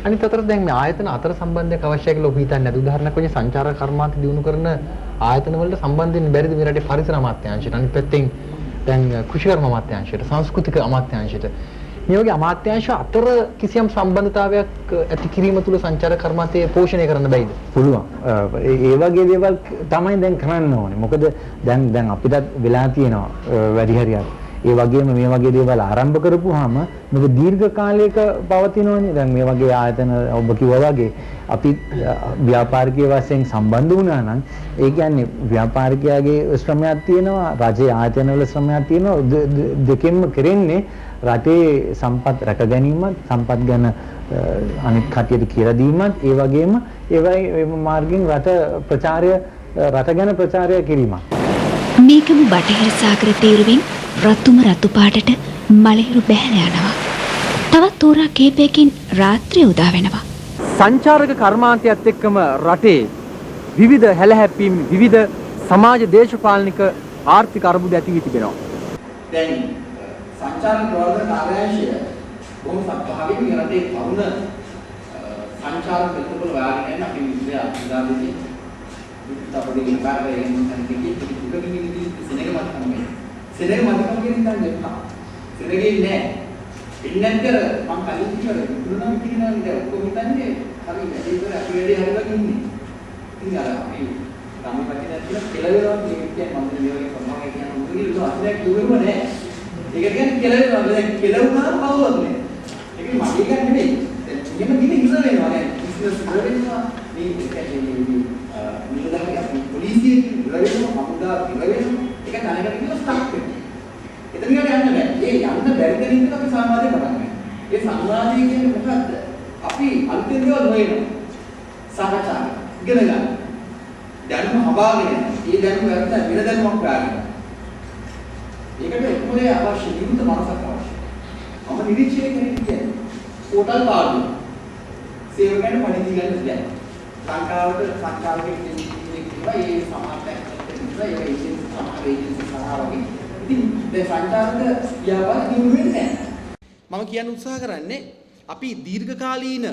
අනිත් අතට දැන් මේ ආයතන අතර සම්බන්ධයක් අවශ්‍යයි කියලා ඔබ හිතන්නේ නැද්ද? උදාහරණයක් වශයෙන් සංචාරක කර්මාන්ත දියුණු කරන ආයතන වලට සම්බන්ධ වෙන්න බැරිද මේ රටේ පරිසර අමාත්‍යාංශයට? අනිත් පැත්තෙන් දැන් කෘෂිකර්ම අමාත්‍යාංශයට, සංස්කෘතික අමාත්‍යාංශයට මේ වගේ අමාත්‍යාංශ අතර කිසියම් සම්බන්ධතාවයක් ඇති කිරීම තුළ සංචාරක කර්මාන්තය පෝෂණය කරන්න බැයිද? පුළුවන්. ඒ වගේ දේවල් තමයි දැන් කරන්න ඕනේ. මොකද දැන් අපිටත් වෙලා තියෙනවා වැඩි හරියක්. ඒ වගේම මේ වගේ දේවල් ආරම්භ කරපුවාම මේක දීර්ඝ කාලයක පවතිනවනේ. දැන් මේ වගේ ආයතන ඔබ කිව්වා වගේ අපි ව්‍යාපාරිකයේ වශයෙන් සම්බන්ධ වුණා නම් ඒ කියන්නේ ව්‍යාපාරිකයාගේ ශ්‍රමයක් තියෙනවා, රජයේ ආයතන වල ශ්‍රමයක් තියෙනවා. දෙකෙන්ම කරන්නේ රටේ සම්පත් රැක ගැනීමත්, සම්පත් ගැන අනිත් කටියට කියලා දීමත්, ඒ වගේම ඒ මාර්ගයෙන් රට ගැන ප්‍රචාරය කිරීමත්. මේකම බටහිර සාගර තීරුවෙන් රතුම රතු පාටට මලහිරු බැහැලා යනවා. තවත් තෝරා කීපයකින් රාත්‍රිය උදා වෙනවා. සංචාරක කර්මාන්තයත් එක්කම රටේ විවිධ හැලහැප්පීම්, විවිධ සමාජ දේශපාලනික ආර්ථික අර්බුද ඇති වී තිබෙනවා. දැන් සංචාරක ප්‍රවර්ධන කාර්යාංශය බොහොම සත්‍යාවෙන් මේ රටේ තරුණ සංචාරක ප්‍රතිපල වාගෙන අපි විද්‍යා අධිකාරියේ විත්තරපොඩි කාර්යයෙන් අන්තිකී පිටුකමිනිදී සෙනගමත් තමයි. සෙනගමත් කියන දන්නේ සෙනගේ නෑ. ඉන්නන්තර මම කලින් කිව්වා ඉතුරුනම් කියනවා නේද ඔක්කොම හිතන්නේ හරි වැඩි අපි වැඩි හරියට ඉන්නේ. ඉතින් අර අපි තමයි වටිනා කියලා කෙලවෙනවා කියන්නේ මම මේ වගේ සමාජය කියන මොකද අසලක් කිව්වෙම නෑ. ඒක කියන්නේ කෙලවෙනවා. දැන් කෙලවුණාම කවුරුත් නෑ. ඒක මගේ එකක් නෙමෙයි. එහෙම දින ඉස්සර වෙනවා. දැන් ඉස්සර ඉස්සර වෙනවා. මේ නිලධාරියා පොලිසිය ඉරවෙනවා, හමුදා ඉරවෙනවා. ඒක තනකට කියලා ස්ටක් වෙනවා. එතන යන්න බෑ. ඒ යන්න බැරි දෙනින් අපි සමාජය පටන් ගන්නවා. ඒ සමාජය කියන්නේ මොකද්ද? අපි අලුතෙන් දේවල් හොයනවා. සාකච්ඡා ඉගෙන ගන්න. දැනුම හඹාගෙන යනවා. ඒ දැනුම වැරද්ද වෙන දැනුමක් ගන්නවා. ඒකට එක්මලේ අවශ්‍ය නිරුද්ධ මනසක් අවශ්‍යයි. මම නිරීක්ෂණය කියන්නේ හෝටල් පාඩු. සේවකයන් පණිවිඩ ගන්න බැහැ. ලංකාවට සංචාරකයෙක් කියනවා ඒ සමාජයක් කියලා ඒ ඒජන්සි සමාජ ඒජන්සි සහාරකෙ. ඉතින් මේ සංචාරක ව්‍යාපාර දියුණු වෙන්නේ නැහැ. මම කියන්න උත්සාහ කරන්නේ අපි දීර්ඝකාලීන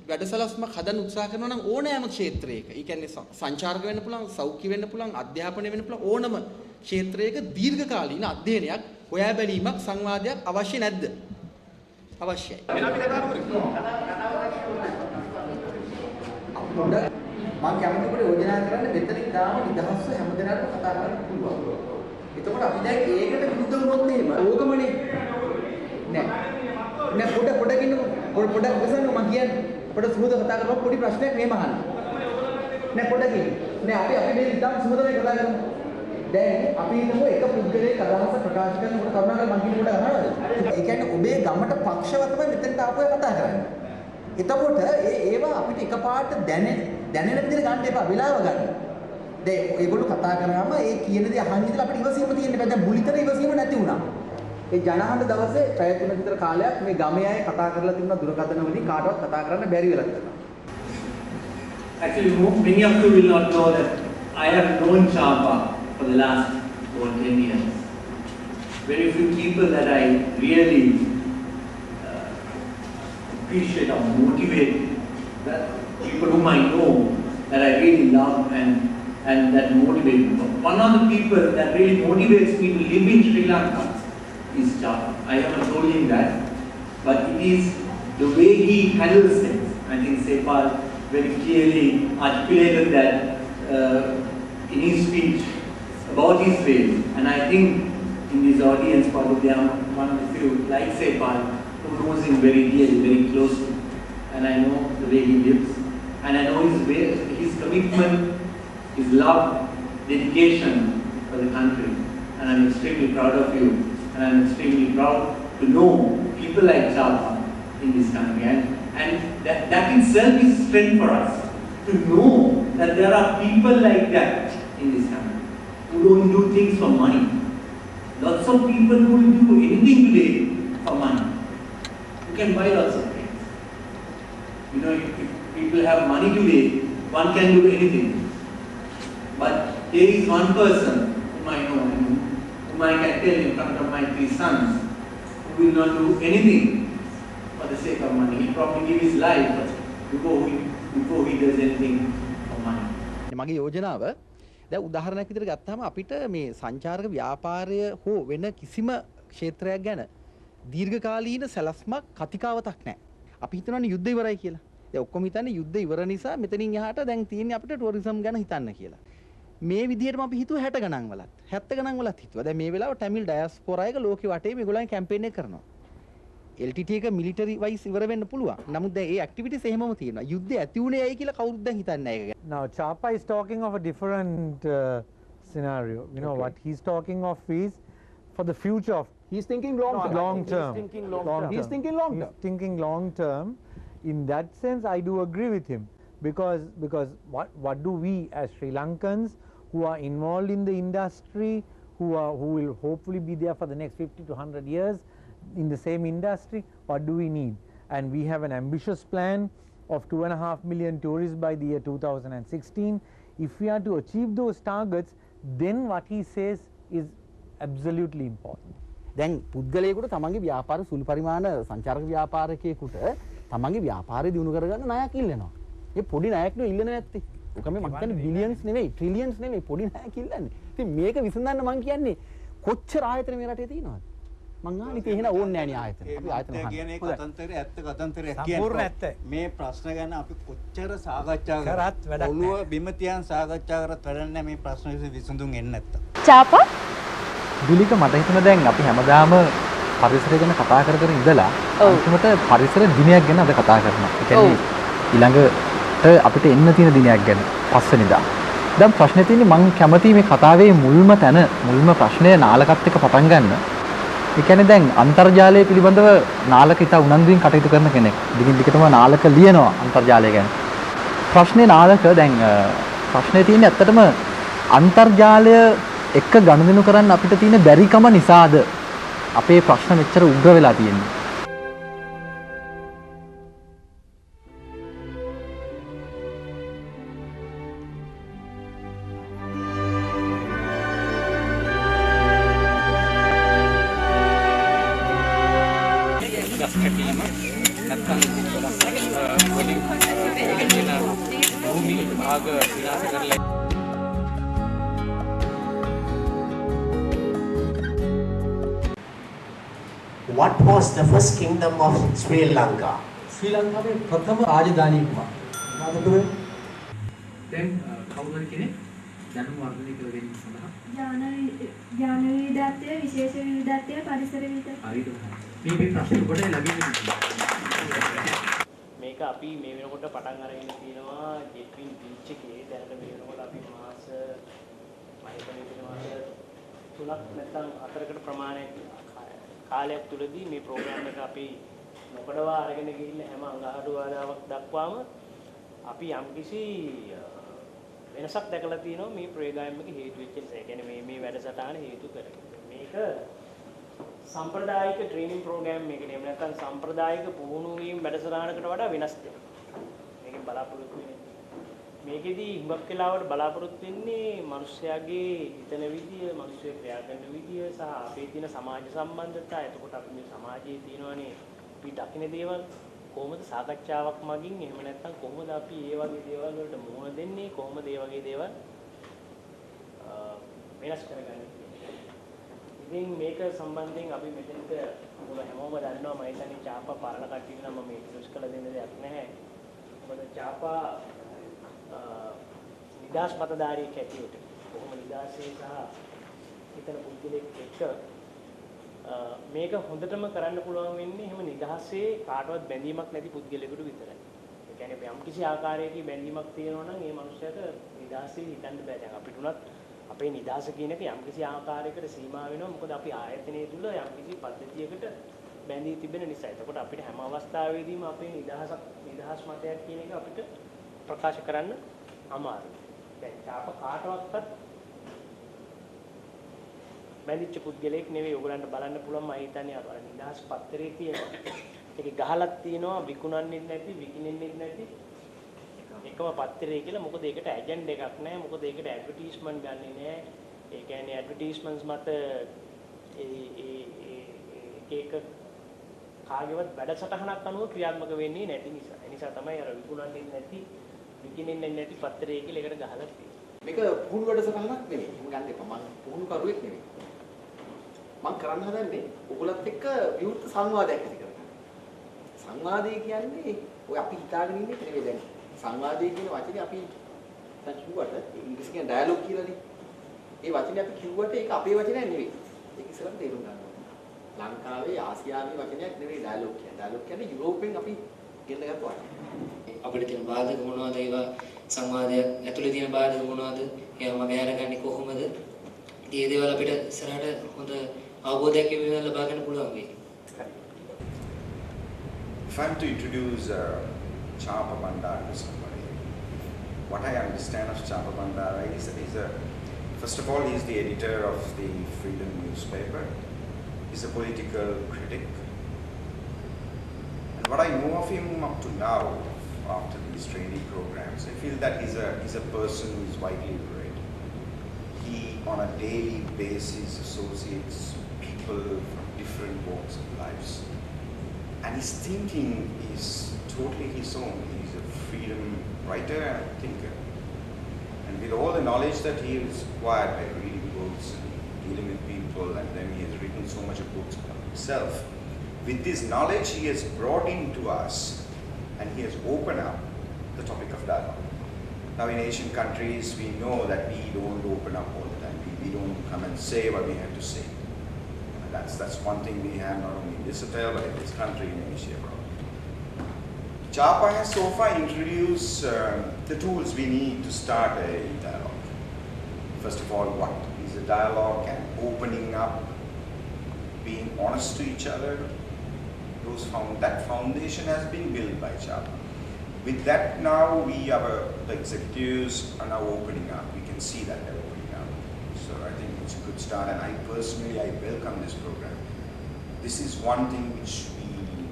වැඩසලස්මක් හදන්න උත්සාහ කරනවා නම් ඕනෑම ක්ෂේත්‍රයක, ඒ කියන්නේ සංචාරක වෙන්න පුළුවන්, සෞඛ්‍ය වෙන්න පුළුවන්, අධ්‍යාපනය වෙන්න පුළුවන් ඕනම ක්ෂේත්‍රයක දීර්ඝකාලීන අධ්‍යයනයක්, හොයා බැලීමක්, සංවාදයක් අවශ්‍ය නැද්ද? අවශ්‍යයි. මම කැමතිකොට යෝජනා කරන්නේ මෙතනින් ගාම නිදහස්ව හැමදෙනාටම කතා කරන්න පුළුවන්. එතකොට අපි දැන් ඒකට විරුද්ධ වුණොත් එහෙම ඕකමනේ. නෑ පොඩකින් පොඩක් විසන්න මම කියන්නේ. පොඩ සුමුද කතා කරලා පොඩි ප්‍රශ්නයක් මෙහෙම අහන්න. නෑ පොඩකින්. නෑ අපි මේ ඉතින් සුමුදනේ කතා කරමු. දැන් අපි හිතමු එක පුද්ගලයෙක් අදහස ප්‍රකාශ කරනකොට කරුණාකර මං කියන කොට අහනවද? ඒ කියන්නේ ඔබේ ගමට පක්ෂවතම මෙතනට ආපුවා කතා කරන්නේ. එතකොට ඒවා අපිට එකපාරට දැනෙන විදිහට ගන්න එපා, වෙලාව ගන්න. දැන් ඒගොල්ලෝ කතා කරාම ඒ කියන දේ අහන් ඉඳලා අපිට ඉවසීම තියෙන්න බෑ. දැන් මුලිතර ඉවසීම නැති වුණා. ඒ ජනහඬ දවසේ පැය 3 විතර කාලයක් මේ ගමේ අය කතා කරලා තිබුණා දුරකථන වලින් කාටවත් කතා කරන්න බැරි වෙලා තිබුණා. Actually, many of you will not know that I have known Chapa for the last over 10 years. Very few people that I really appreciate or motivate, that people whom I know that I really love and that motivate me. One of the people that really motivates me to live in Sri Lanka is Chapa. I haven't told him that, but it is the way he handles things. I think Sepal very clearly articulated that in his speech about his ways, and I think in this audience probably I'm one of the few like Sepal who knows him very dearly, very closely, and I know the way he lives, and I know his commitment, his love, dedication for the country, and I'm extremely proud of you, and I'm extremely proud to know people like Chapa in this country, and that itself is strength for us, to know that there are people like that in this country, who don't do things for money. Lots of people who will do anything today for money. You can buy lots of things. You know, if people have money today, one can do anything. But there is one person whom I know, whom I can tell in front of my 3 sons, who will not do anything for the sake of money. He'll probably give his life, but before he does anything of mine. මගේ යෝජනාව දැන් උදාහරණයක් විදිහට ගත්තාම අපිට මේ සංචාරක ව්‍යාපාරය හෝ වෙන කිසිම ක්ෂේත්‍රයක් ගැන දීර්ඝකාලීන සැලැස්මක් කතිකාවතක් නැහැ. අපි හිතනවානේ යුද්ධ ඉවරයි කියලා. දැන් ඔක්කොම හිතන්නේ යුද්ධ ඉවර නිසා මෙතනින් එහාට දැන් තියෙන්නේ අපිට ටුවරිසම් ගැන හිතන්න කියලා. මේ විදිහටම අපි හිතුවා 60 ගණන් වලත් 70 ගණන් වලත් හිතුවා. දැන් මේ වෙලාව ටැමිල් ඩයස්පොරා එක ලෝකෙ වටේ මේගොල්ලන් කැම්පේන් එක කරනවා. LTT එක මිලිටරි වයිස් ඉවර වෙන්න පුළුවන්. නමුත් දැන් ඒ ඇක්ටිවිටිස් එහෙමම තියෙනවා. යුද්ධය ඇති උනේ ඇයි කියලා කවුරුත් දැන් හිතන්නේ නැහැ ඒක ගැන. Now, Chapa is talking of a different scenario. You know, what he's talking of is for the future of. He's thinking long term. Long term. He's thinking long term. He's thinking long term. He's thinking long term. In that sense, I do agree with him because what do we as Sri Lankans who are involved in the industry, who will hopefully be there for the next 50 to 100 years in the same industry, what do we need? And we have an ambitious plan of 2.5 million tourists by the year 2016. If we are to achieve those targets, then what he says is absolutely important. දැන් පුද්ගලයෙකුට තමන්ගේ ව්‍යාපාර සුළු පරිමාණ සංචාරක ව්‍යාපාරිකයෙකුට තමන්ගේ ව්‍යාපාරය දියුණු කරගන්න ණයක් ඉල්ලනවා. ඒ පොඩි ණයක් නෙවෙයි ඉල්ලන්නේ නැත්තේ. ඔක මේ මම කියන්නේ බිලියන්ස් නෙවෙයි ට්‍රිලියන්ස් නෙවෙයි පොඩි ණයක් ඉල්ලන්නේ. ඉතින් මේක විසඳන්න මම කියන්නේ කොච්චර ආයතන මේ රටේ තියෙනවද? මං අහන්නේ ඉතින් එහෙනම් ඕනේ නැහැ නේ ආයතන. අපි ආයතන කියන්නේ කතන්තරේ ඇත්ත කතන්තරයක් කියන්නේ. මේ ප්‍රශ්න ගැන අපි කොච්චර සාකච්ඡා කරත් ඔළුව බිම තියන් සාකච්ඡා කරත් වැඩක් නැහැ මේ ප්‍රශ්න විසඳුම් එන්නේ නැත්තම්. චාපා දුලික මට හිතුණා දැන් අපි හැමදාම පරිසරය ගැන කතා කර කර ඉඳලා අන්තිමට පරිසර දිනයක් ගැන අද කතා කරනවා. ඒ කියන්නේ ඊළඟට අපිට එන්න තියෙන දිනයක් ගැන පස්වෙනිදා. දැන් ප්‍රශ්නේ තියෙන්නේ මම කැමතියි මේ කතාවේ මුල්ම තැන මුල්ම ප්‍රශ්නය නාලකත් එක්ක පටන් ගන්න. ඒ කියන්නේ දැන් අන්තර්ජාලය පිළිබඳව නාලක ඉතා උනන්දුවෙන් කටයුතු කරන කෙනෙක්. දිගින් දිගටම නාලක ලියනවා අන්තර්ජාලය ගැන. ප්‍රශ්නේ නාලක දැන් ප්‍රශ්නේ තියෙන්නේ ඇත්තටම අන්තර්ජාලය එක්ක ගනුදෙනු කරන්න අපිට තියෙන බැරිකම නිසාද අපේ ප්‍රශ්න මෙච්චර උග්‍ර වෙලා තියෙන්නේ. What was the first kingdom of Sri Lanka? ශ්‍රී ලංකාවේ ප්‍රථම රාජධානිය කුමක්ද? රාජපුරේ. Then කවුරුහරි කෙනෙක් දැනුම වර්ධනය කර ගැනීම සඳහා ඥාන විවිධත්වය, විශේෂ විවිධත්වය, පරිසර විවිධත්වය. හරිද? මේ ප්‍රශ්න කොට ලැබෙන්නේ මේක අපි මේ වෙනකොට පටන් අරගෙන තියෙනවා ජෙට්වින් බීච් එකේ. දැනට මේ වෙනකොට අපි මාස 3ක් නැත්නම් 4කට ප්‍රමාණයක් කාලයක් තුලදී මේ ප්‍රෝග්‍රෑම් එක අපි නොකඩවා අරගෙන ගිහින් හැම අඟහරුවාදාවක් දක්වාම අපි යම්කිසි වෙනසක් දැකලා තියෙනවා මේ ප්‍රෝග්‍රෑම් එකේ හේතු වෙච්ච නිසා. ඒ කියන්නේ මේ වැඩසටහන හේතු කරගෙන. මේක සම්ප්‍රදායික ට්‍රේනින් ප්‍රෝග්‍රෑම් එකනේ. එහෙම නැත්නම් සම්ප්‍රදායික පුහුණු වීම වැඩසටහනකට වඩා වෙනස් දෙයක්. මේකෙන් බලාපොරොත්තු වෙන්නේ. මේකෙදී හුඟක් වෙලාවට බලාපොරොත්තු වෙන්නේ මිනිස්යාගේ හිතන විදිය, මිනිස්සු ක්‍රියා කරන විදිය සහ අපේ තියෙන සමාජ සම්බන්ධතා. එතකොට අපි මේ සමාජයේ තියෙනවානේ අපි දකින්න දේවල් කොහොමද සාකච්ඡාවක් මගින් එහෙම නැත්නම් කොහොමද අපි මේ වගේ දේවල් වලට මුහුණ දෙන්නේ, කොහොමද මේ වගේ දේවල් වෙනස් කරගන්නේ. ඉතින් මේක සම්බන්ධයෙන් අපි මෙතනට මොන හැමෝම දන්නවා මම හිතන්නේ චාපා පරණ කට්ටියට නම් මම ඉන්ට්‍රොඩියුස් කරලා දෙන්න දෙයක් නැහැ. මොකද චාපා නිදාස් මතධාරියෙක් හැටියට කොහොම නිදාසේ සහ හිතන පුද්ගලෙක් එක්ක මේක හොඳටම කරන්න පුළුවන් වෙන්නේ එහෙම නිදහසේ කාටවත් බැඳීමක් නැති පුද්ගලයෙකුට විතරයි. ඒ කියන්නේ යම් කිසි ආකාරයකින් බැඳීමක් තියෙනවා නම් ඒ මනුස්සයාට නිදහසේ හිතන්න බෑ. දැන් අපිට උනත් අපේ නිදහස කියන එක යම් කිසි ආකාරයකට සීමා වෙනවා. මොකද අපි ආයතනයේ තුල යම් කිසි පද්ධතියකට බැඳී තිබෙන නිසා. එතකොට අපිට හැම අවස්ථාවෙදීම අපේ නිදහස් මතයක් කියන එක අපිට ප්‍රකාශ කරන්න අමාරුයි. දැන් චාප කාටවත් බැඳිච්ච පුද්ගලයෙක් නෙවෙයි. ඔයගලන්ට බලන්න පුළුවන් මම හිතන්නේ අර නිදහස් පත්තරේ තියෙනවා. ඒකේ ගහලක් තියෙනවා විකුණන්නේ නැති, විකිනෙන්නේ නැති එකම පත්තරේ කියලා. මොකද ඒකට ඇජන්ඩ් එකක් නැහැ. මොකද ඒකට ඇඩ්වර්ටයිස්මන්ට් ගන්නෙ නැහැ. ඒ කියන්නේ ඇඩ්වර්ටයිස්මන්ට්ස් මත ඒක කාගේවත් වැඩසටහනක් අනුව ක්‍රියාත්මක වෙන්නේ නැති නිසා. ඒ නිසා තමයි අර විකුණන්නේ නැති, විකිනෙන්නේ නැති පත්තරය කියලා එකට ගහලා තියෙන්නේ. මේක පුහුණු වැඩසටහනක් නෙවෙයි. මම ගන්න එපා. මම පුහුණු කරුවෙක් නෙවෙයි. මම කරන්න හදන්නේ ඔයගොල්ලත් එක්ක විවෘත සංවාදයක් ඇති කරගන්න. සංවාදය කියන්නේ ඔය අපි හිතාගෙන ඉන්නේ නෙවෙයි දැන්. සංවාදය කියන වචනේ අපි දැන් කිව්වට ඉංග්‍රීසි කියන ඩයලොග් කියලානේ. ඒ වචනේ අපි කිව්වට ඒක අපේ වචනයක් නෙවෙයි. ඒක ඉස්සරහට තේරුම් ගන්න ඕනේ. ලංකාවේ ආසියාවේ වචනයක් නෙවෙයි ඩයලොග් කියන්නේ. ඩයලොග් කියන්නේ යුරෝපෙන් අපි ගෙන්න ගත්ත වචනයක්. අපිට තියෙන බාධක මොනවද? ඒවා සංවාදයක් ඇතුලේ තියෙන බාධක මොනවද? ඒවා මම අරගන්නේ කොහොමද? ඉතින් ඒ දේවල් අපිට ඉස්සරහට හොඳ අවබෝධයක් ලබා ගන්න පුළුවන් වෙයි. If I'm to introduce Chapa Bandara to somebody, what I understand of Chapa Bandara is first of all, he's the editor of the Freedom newspaper. He's a political critic. And what I know of him up to now, after these training programs, I feel that he's a person who is widely read. He, on a daily basis, associates people from different walks of lives. And his thinking is totally his own. He's a freedom writer and a thinker. And with all the knowledge that he has acquired by reading books and dealing with people, and then he has written so much of books about himself, with this knowledge he has brought into us, and he has opened up the topic of dialogue. Now in Asian countries, we know that we don't open up all the time. We don't come and say what we have to say. That's one thing we have not only in this hotel, but in this country, in Asia abroad. Chapa has so far introduced the tools we need to start a dialogue. First of all, what is a dialogue and opening up, being honest to each other. That foundation has been built by Chapa. With that now, the executives are now opening up. We can see that they're opening up. So I think it's a good start, and I personally welcome this program. This is one thing which we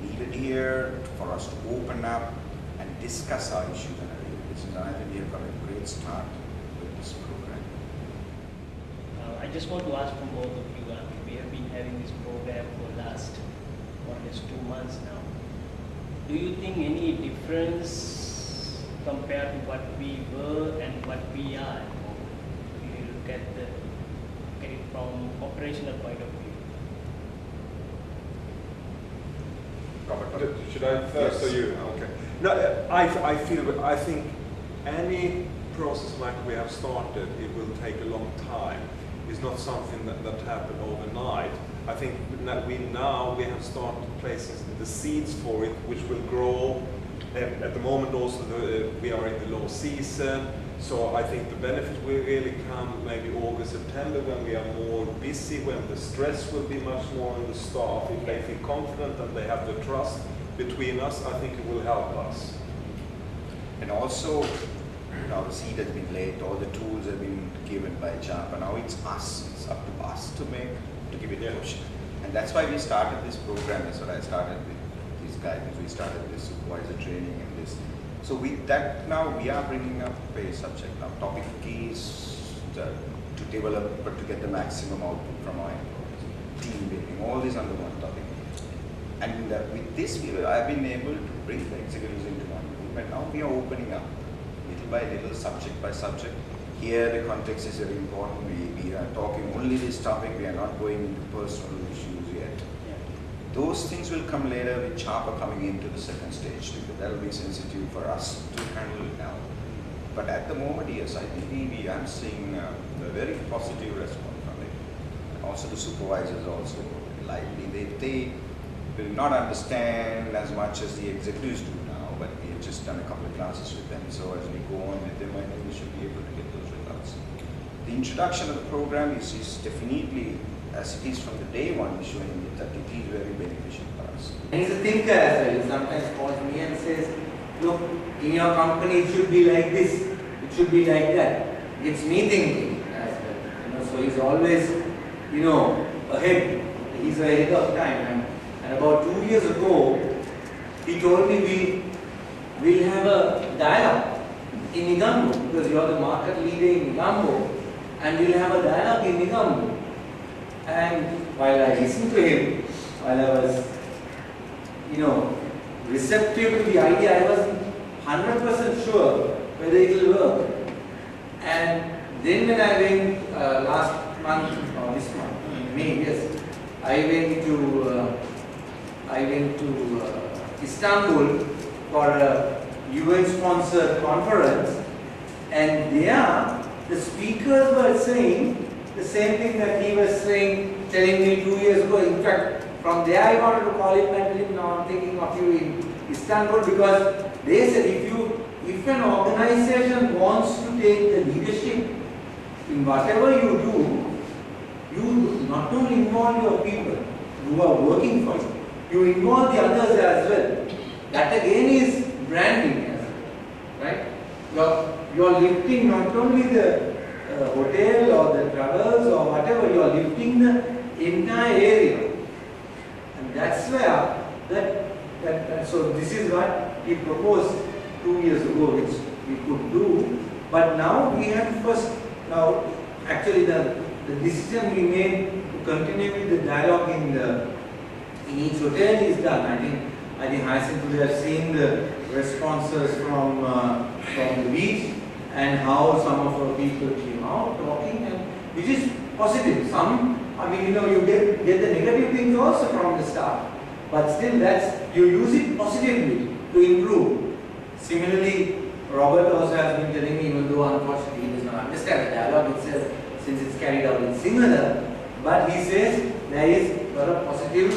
needed here for us to open up and discuss our issues on a daily basis. And I think we have got a great start with this program. I just want to ask from both of you, we have been having this program for the last more or less 2 months now. Do you think any difference compared to what we were and what we are? If you look at it from operational point of view. Robert, should I first or you? Okay. No, I think any process like we have started, it will take a long time. It's not something that happened overnight. I think that we have started placing the seeds for it, which will grow. And at the moment also we are in the low season, so I think the benefits will really come maybe August, September, when we are more busy, when the stress will be much more on the staff. If they feel confident and they have the trust between us, I think it will help us. And also, the seed has been laid, all the tools have been given by Chapa. Now it's us. It's up to us to give it a push. And that's why we started this program. That's what I started with these guidance. We started this supervisor training and this. So with that now we are bringing up a subject now, topic keys to develop, but to get the maximum output from our employees. Team building, all this under one topic. And with this, I've been able to bring the executives into one group, and now we are opening up little by little, subject by subject. Here the context is very important. We are talking only this topic. We are not going into personal issues yet. Those things will come later with Chapa coming into the second stage, because that will be sensitive for us to handle it now. But at the moment, yes, I think I'm seeing a very positive response from it. And also the supervisors also lively. They will not understand as much as the executives do now, but we have just done a couple of classes with them. So as we go on with them, I think we should be able to get those results. The introduction of the program is definitely, as it is from the day one, showing that it is very beneficial for us. And he's a thinker as well. He sometimes calls me and says, look, in your company it should be like this, it should be like that. It's me thinking as well. So he's always, ahead. He's ahead of time. And about 2 years ago, he told me we'll have a dialogue in Nigambo, because you're the market leader in Nigambo, and we'll have a dialogue in Nigambo. And while I listened to him, while I was receptive to the idea. I wasn't 100% sure whether it will work. And then when I went last month or this month, May, yes, I went to Istanbul for a UN-sponsored conference, and there the speakers were saying the same thing that he was saying, telling me 2 years ago. In fact, from there I wanted to call him and tell him, now I'm thinking of you in Istanbul, because they said if an organization wants to take the leadership in whatever you do, you not only involve your people who are working for you, you involve the others as well. That again is branding, right? You're lifting not only the hotel or the travels or whatever, you're lifting the entire area. And that's where so this is what he proposed 2 years ago, which we could do. But now we have actually the decision we made to continue with the dialogue in each hotel is done. I think Hyacinth would have seen the responses from the beach and how some of our people came out talking, and which is positive. Some, you get the negative things also from the staff, but still you use it positively to improve. Similarly, Robert also has been telling me, even though unfortunately he does not understand the dialogue itself since it's carried out in Sinhala, but he says there is a lot of positives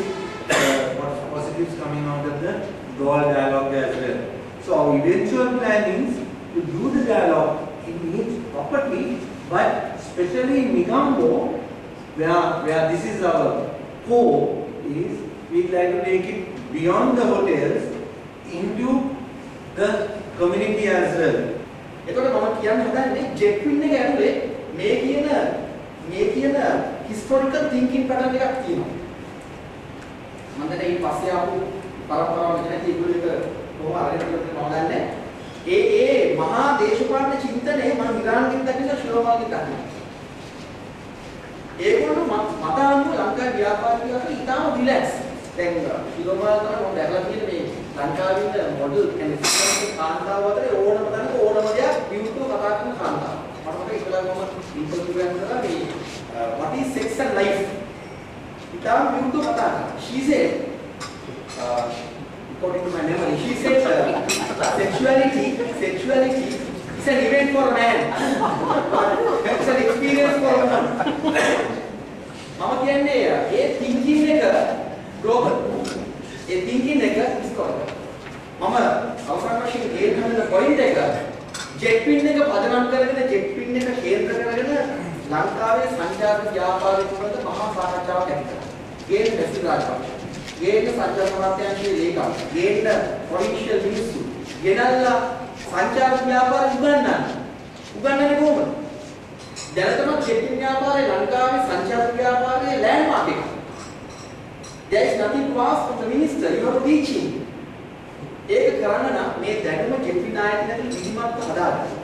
coming out of the Goal dialogue as well. So our eventual plan is to do the dialogue in each property, but especially in Migambo, where this is our core, is we'd like to take it beyond the hotels into the community as well. එතකොට මම කියන්න හදන්නේ Jetwing එක ඇතුලේ මේ කියන historical thinking pattern එකක් තියෙනවා. මම දැන් ඊට පස්සේ ආපු පරම්පරාව මෙතන ඒගොල්ලෝ එක කොහොම අරගෙන තියෙනවද මම දන්නේ. ඒ මහා දේශපාලන චින්තනය මම ඉරාන්ගෙන් දකින්න ශ්‍රී ලංකාවෙන් දකින්න. ඒගොල්ලෝ මතාන්ව ලංකාවේ ව්‍යාපාරිකයෝ අතර ඉතාම රිලැක්ස්. දැන් ශ්‍රී ලංකාවේ මම දැකලා තියෙන මේ ලංකාවේ ඉන්න මොඩල් කියන්නේ සිස්ටම් කාන්තාව අතර ඕනම තැනක ඕනම දෙයක් විවෘතව කතා කරන කාන්තාව. මට මතකයි ඉතලා මම ඉන්ටර්වියු එකක් කරලා මේ what is sex and life ඉතාම විවෘතව කතා කරා. She said according to my memory, she said sexuality is an event for a man, it's an experience for a woman. මම කියන්නේ ඒ thinking එක global, ඒ thinking එක historical. මම අවසන් වශයෙන් ගේන point එක Jetwing එක පදනම් කරගෙන Jetwing එක කේන්ද්‍ර කරගෙන ලංකාවේ සංචාර ව්‍යාපාරික වලට මහා සාකච්ඡාවක් ඇති කරා. ගේන බැසි රාජපක්ෂ ගේන්න සංචාර අමාත්‍යාංශයේ ලේකම් ගේන්න ප්‍රොවින්ෂියල් මිනිස්සු ගෙනල්ලා සංචාර ව්‍යාපාර උගන්වන්නේ කොහොමද? දැනටම Jetwing ව්‍යාපාරේ ලංකාවේ සංචාර ව්‍යාපාරයේ ලෑන්ඩ්මාර්ක් එක. There is nothing to ask from the minister, you are teaching. ඒක කරන්න නම් මේ දැනුම Jetwing ආයතනයේ විධිමත්ව හදාගන්න.